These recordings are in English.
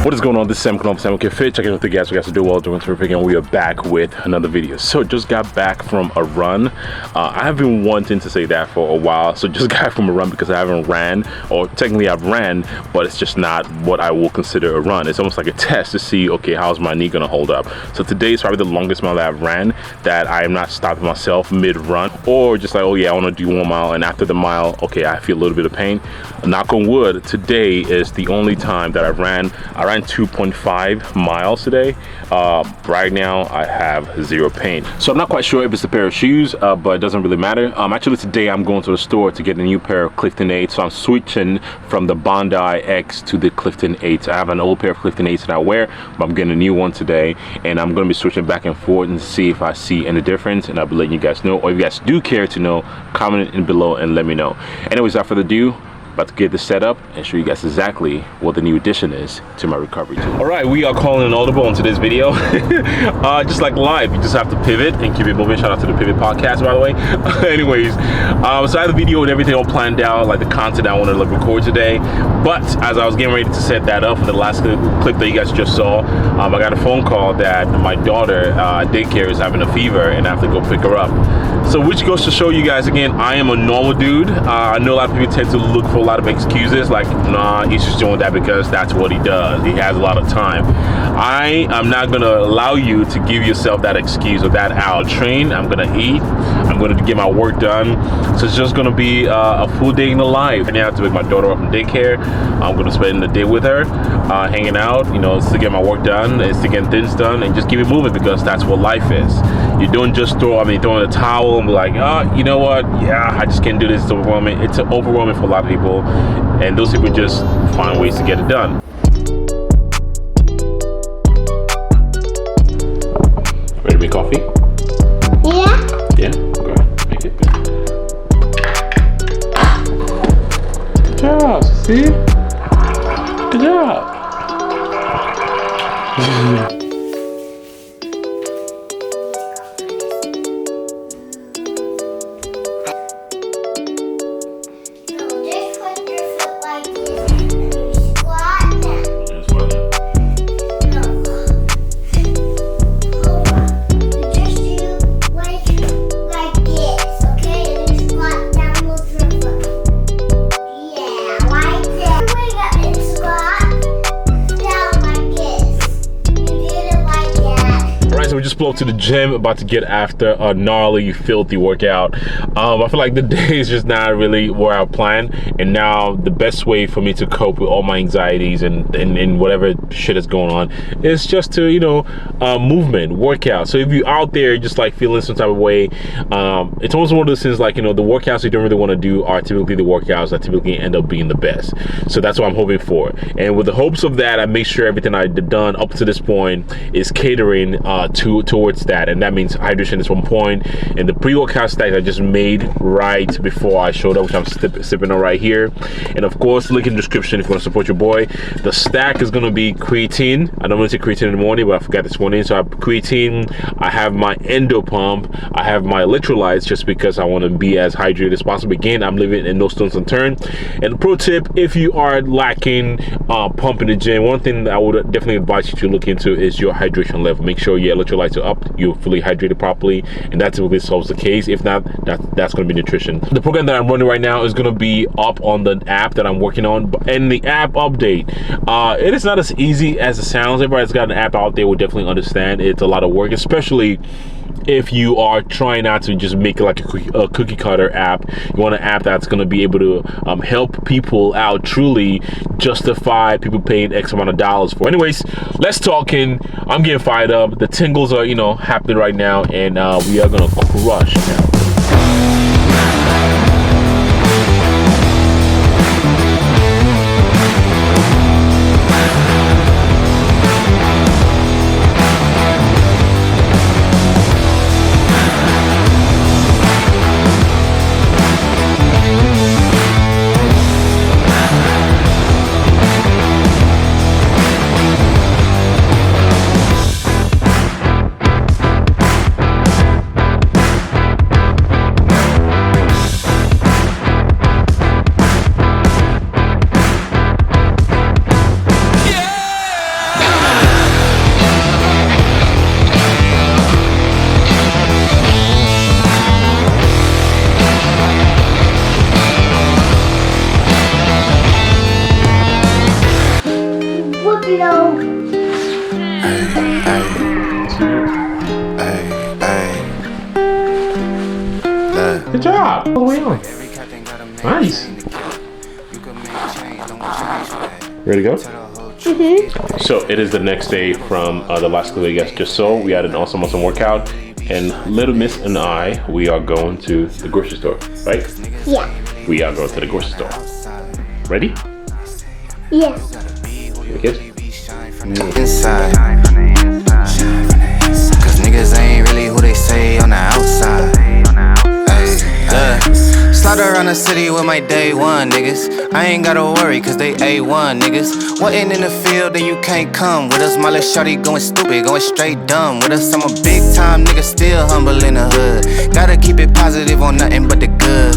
What is going on? This is Sam Knopf, Sam Okay Fit. Checking with the guys. We guys to do well, doing terrific, and we are back with another video. So just got back from a run. I have been wanting to say that for a while. So just got from a run because I haven't ran, or technically I've ran, but it's just not what I will consider a run. It's almost like a test to see, okay, how's my knee gonna hold up? So today is probably the longest mile that I've ran that I am not stopping myself mid-run, or just like, oh yeah, I want to do 1 mile, and after the mile, okay, I feel a little bit of pain. Knock on wood, today is the only time that I ran 2.5 miles today. Right now I have zero pain. So I'm not quite sure if it's a pair of shoes, but it doesn't really matter. Actually today I'm going to the store to get a new pair of Clifton 8s. So I'm switching from the Bondi X to the Clifton 8s. I have an old pair of Clifton 8s that I wear, but I'm getting a new one today, and I'm going to be switching back and forth and see if I see any difference, and I'll be letting you guys know. Or if you guys do care to know, comment in below and let me know. Anyways, without further ado, about to get this set up and show you guys exactly what the new addition is to my recovery tool. All right, we are calling an audible on today's video. Just like live, you just have to pivot and keep it moving. Shout out to the Pivot Podcast, by the way. Anyways, so I had the video and everything all planned out, like the content I wanted to record today. But as I was getting ready to set that up for the last clip that you guys just saw, I got a phone call that my daughter at daycare is having a fever and I have to go pick her up. So which goes to show you guys again, I am a normal dude. I know a lot of people tend to look for a lot of excuses, like, nah, he's just doing that because that's what he does. He has a lot of time. I am not gonna allow you to give yourself that excuse or that I'll train, I'm gonna eat, I'm gonna get my work done. So it's just gonna be a full day in the life. And I have to pick my daughter up from daycare. I'm gonna spend the day with her, hanging out, you know, it's to get my work done, it's to get things done and just keep it moving, because that's what life is. You don't just throwing a towel and be like, oh, you know what, yeah, I just can't do this, it's overwhelming. It's overwhelming for a lot of people, and those people just find ways to get it done. Ready to make coffee? Yeah. Yeah? Go ahead, make it. Good job, see? Good job. Just pulled up to the gym, about to get after a gnarly, filthy workout. I feel like the day is just not really where I planned, and now the best way for me to cope with all my anxieties and whatever shit is going on is just to, you know, movement, workout. So if you're out there just like feeling some type of way, it's almost one of those things like, you know, the workouts you don't really want to do are typically the workouts that typically end up being the best. So that's what I'm hoping for, and with the hopes of that, I make sure everything I've done up to this point is catering towards that, and that means hydration is 1 point, and the pre-workout stack I just made right before I showed up, which I'm sipping on right here. And of course, link in the description if you want to support your boy. The stack is going to be creatine. I don't want to take creatine in the morning, but I forgot this morning, so I have creatine, I have my endo pump, I have my electrolytes, just because I want to be as hydrated as possible. Again, I'm living in no stones unturned. And pro tip, if you are lacking pump in the gym, one thing that I would definitely advise you to look into is your hydration level. Make sure your electrolytes are up, you're fully hydrated properly, and that typically solves the case. If not, that's going to be nutrition. The program that I'm running right now is going to be up on the app that I'm working on, and the app update, it is not as easy as it sounds. Everybody that's got an app out there will definitely understand it's a lot of work, especially if you are trying not to just make like a cookie cutter app. You want an app that's going to be able to help people out, truly justify people paying X amount of dollars for. Anyways, let's talking. I'm getting fired up. The tingles are, you know, happening right now, and we are gonna crush now. Ready to go? So it is the next day from the last clip you guys just saw. We had an awesome workout, and Little Miss and I, we are going to the grocery store, right? Yeah. We are going to the grocery store. Ready? Yeah. Okay. Inside. Cause niggas ain't really who they say on the outside. Slide around the city with my day one niggas. I ain't gotta worry cause they A1 niggas. Wasn't in the field then you can't come with us. My little shawty going stupid, going straight dumb with us. I'm a big time nigga, still humble in the hood. Gotta keep it positive on nothing but the good.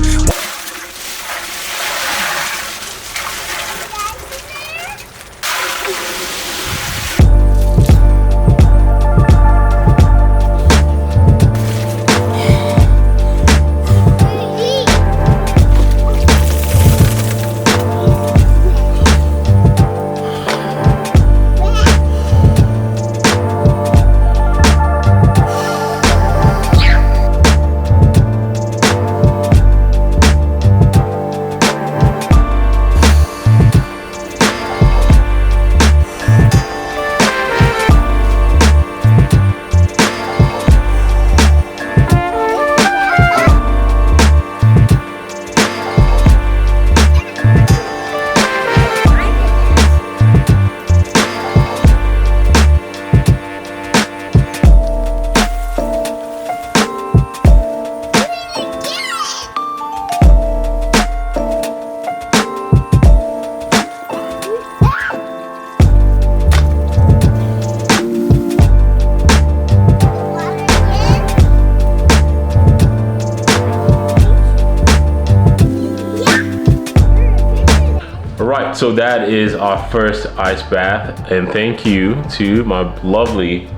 Alright, so that is our first ice bath, and thank you to my lovely,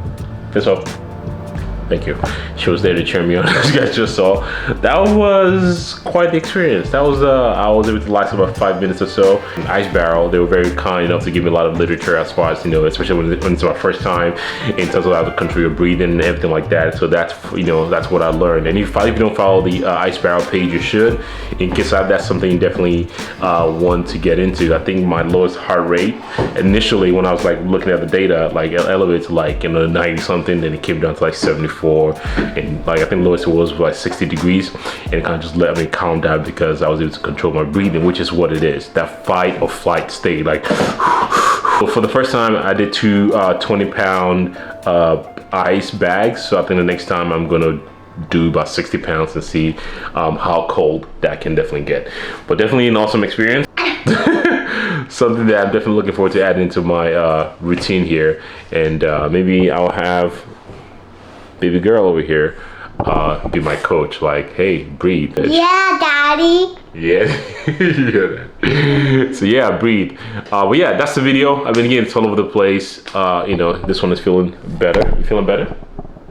first of all, thank you. She was there to cheer me on, as you guys just saw. That was quite the experience. That was, I was able to last about 5 minutes or so. Ice Barrel, they were very kind enough to give me a lot of literature as far as, you know, especially when it's my first time in terms of how to control your breathing and everything like that. So that's, you know, that's what I learned. And if you don't follow the Ice Barrel page, you should. In case that's something you definitely want to get into. I think my lowest heart rate initially when I was like looking at the data, like it elevated to like, you know, 90 something, then it came down to like 74. And like I think lowest was like 60 degrees, and it kind of just let me calm down because I was able to control my breathing, which is what it is, that fight or flight state. Like for the first time I did two 20-pound ice bags, so I think the next time I'm gonna do about 60 pounds and see how cold that can definitely get. But definitely an awesome experience. Something that I'm definitely looking forward to adding into my routine here, and maybe I'll have baby girl over here be my coach, like, hey, breathe, bitch. Yeah, Daddy. Yeah. Yeah. So yeah, breathe. But yeah, that's the video. I've been getting it's all over the place. You know, this one is feeling better. You feeling better?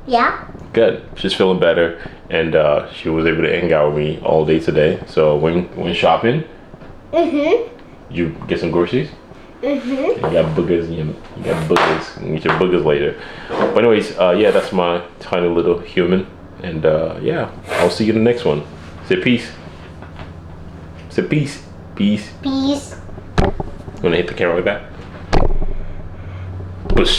Yeah. Good. She's feeling better, and she was able to hang out with me all day today. So when shopping, you get some groceries. You got boogers. You got boogers. You get your boogers later. But anyways, yeah, that's my tiny little human, and yeah, I'll see you in the next one. Say peace. Say peace. Peace. Peace. You wanna hit the camera like that? Push.